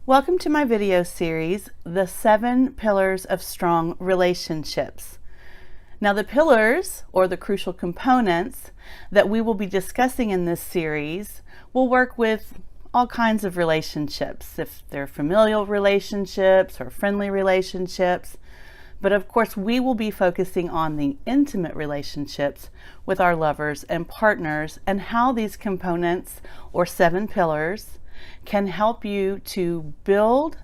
Welcome to my video series, The 7 Pillars of Strong Relationships. Now the pillars, or the crucial components, that we will be discussing in this series will work with all kinds of relationships, if they're familial relationships or friendly relationships. But of course, we will be focusing on the intimate relationships with our lovers and partners and how these components, or 7 pillars, can help you to build,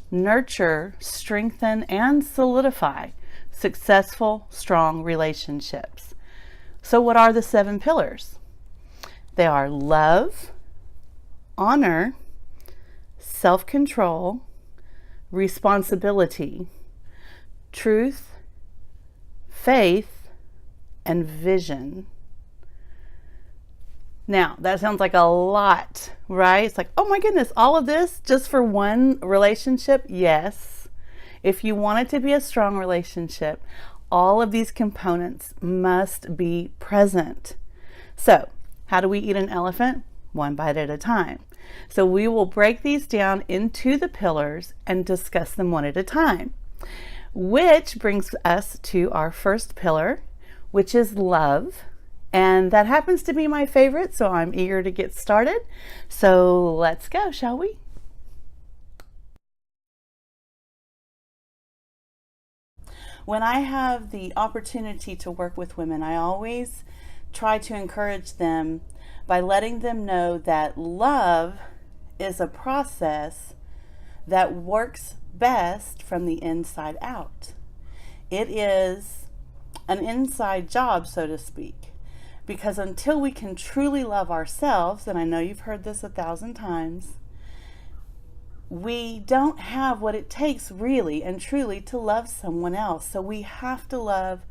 nurture, strengthen, and solidify successful, strong relationships. So what are the 7 pillars? They are love, honor, self-control, responsibility, truth, faith, and vision. Now, that sounds like a lot, right? It's like, oh my goodness, all of this just for one relationship? Yes. If you want it to be a strong relationship, all of these components must be present. So, how do we eat an elephant? One bite at a time. So we will break these down into the pillars and discuss them one at a time. Which brings us to our first pillar, which is love. And that happens to be my favorite, so I'm eager to get started. So let's go, shall we? When I have the opportunity to work with women, I always try to encourage them by letting them know that love is a process that works best from the inside out. It is an inside job, so to speak. Because until we can truly love ourselves, and I know you've heard this 1,000 times, we don't have what it takes really and truly to love someone else. So we have to love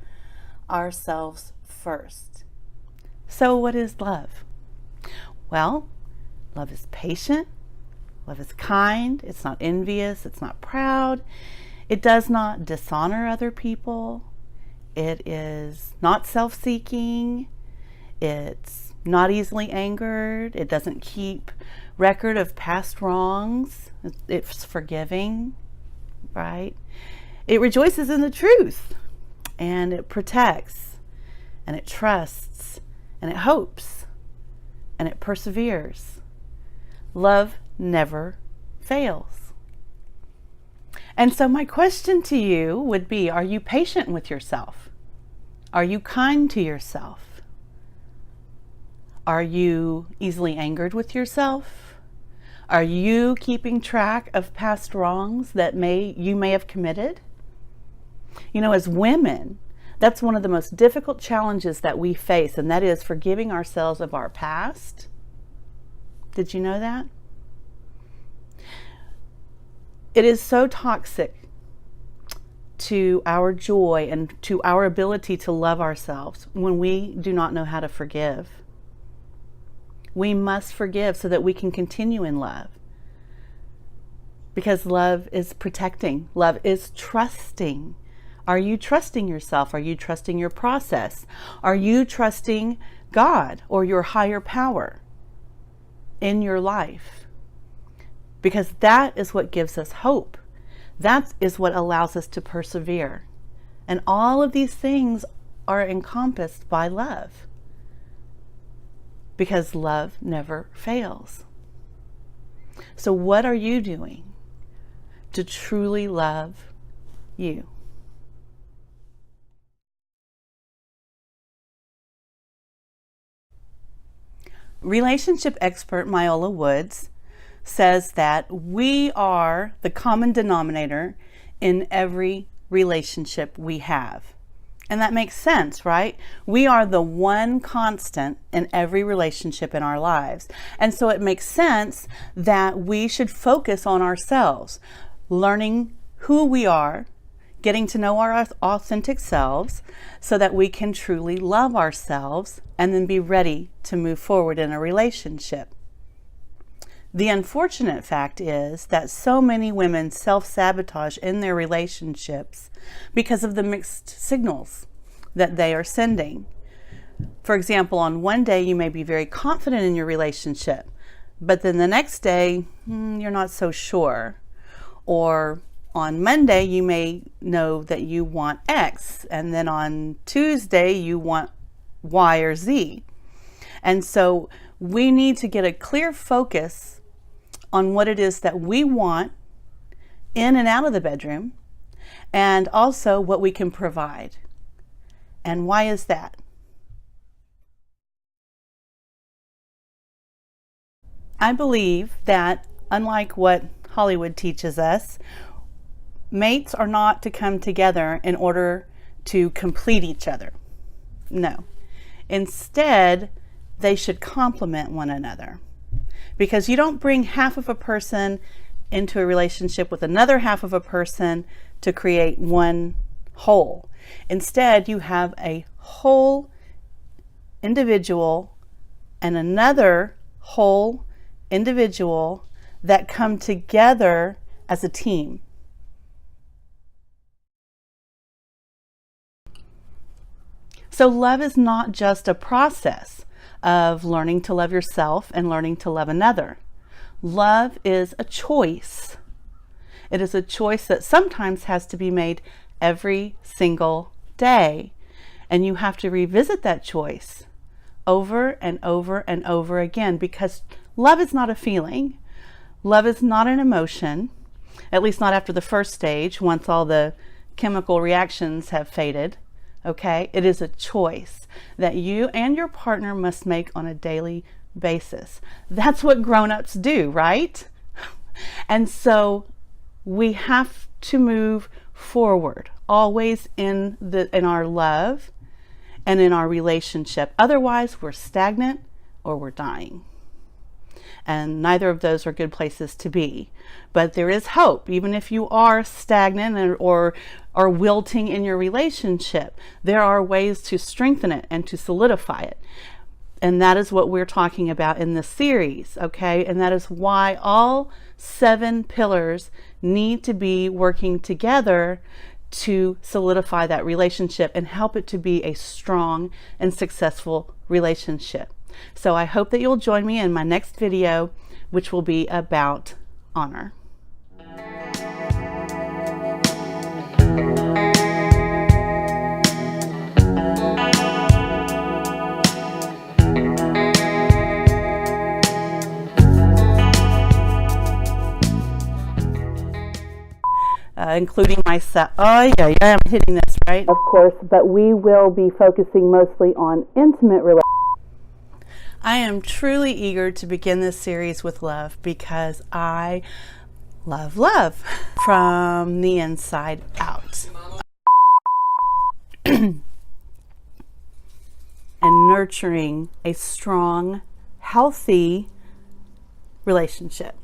ourselves first. So what is love? Well, love is patient, love is kind, it's not envious, it's not proud, it does not dishonor other people, it is not self-seeking, it's not easily angered. It doesn't keep record of past wrongs. It's forgiving, right? It rejoices in the truth, and it protects, and it trusts, and it hopes, and it perseveres. Love never fails. And so my question to you would be, are you patient with yourself? Are you kind to yourself? Are you easily angered with yourself? Are you keeping track of past wrongs that you may have committed? You know, as women, that's one of the most difficult challenges that we face, and that is forgiving ourselves of our past. Did you know that? It is so toxic to our joy and to our ability to love ourselves when we do not know how to forgive. We must forgive so that we can continue in love. Because love is protecting. Love is trusting. Are you trusting yourself? Are you trusting your process? Are you trusting God or your higher power in your life? Because that is what gives us hope. That is what allows us to persevere. And all of these things are encompassed by love. Because love never fails. So what are you doing to truly love you? Relationship expert Myola Woods says that we are the common denominator in every relationship we have. And that makes sense, right? We are the one constant in every relationship in our lives. And so it makes sense that we should focus on ourselves, learning who we are, getting to know our authentic selves so that we can truly love ourselves and then be ready to move forward in a relationship. The unfortunate fact is that so many women self-sabotage in their relationships because of the mixed signals that they are sending. For example, on one day you may be very confident in your relationship, but then the next day, you're not so sure. Or on Monday, you may know that you want X, and then on Tuesday, you want Y or Z. And so we need to get a clear focus on what it is that we want in and out of the bedroom, and also what we can provide. And why is that? I believe that, unlike what Hollywood teaches us, mates are not to come together in order to complete each other. No. Instead, they should complement one another. Because you don't bring half of a person into a relationship with another half of a person to create one whole. Instead, you have a whole individual and another whole individual that come together as a team. So love is not just a process of learning to love yourself and learning to love another. Love is a choice. It is a choice that sometimes has to be made every single day. And you have to revisit that choice over and over and over again, because love is not a feeling. Love is not an emotion, at least not after the first stage, once all the chemical reactions have faded. Okay? It is a choice that you and your partner must make on a daily basis. That's what grown-ups do, right? And so we have to move forward, always in our love and in our relationship. Otherwise, we're stagnant or we're dying. And neither of those are good places to be. But there is hope, even if you are stagnant or wilting in your relationship. There are ways to strengthen it and to solidify it. And that is what we're talking about in this series, okay? And that is why all 7 pillars need to be working together to solidify that relationship and help it to be a strong and successful relationship. So I hope that you'll join me in my next video, which will be about honor. Including myself. Oh yeah, I'm hitting this, right? Of course, but we will be focusing mostly on intimate relationships. I am truly eager to begin this series with love, because I love love from the inside out. And nurturing a strong, healthy relationship.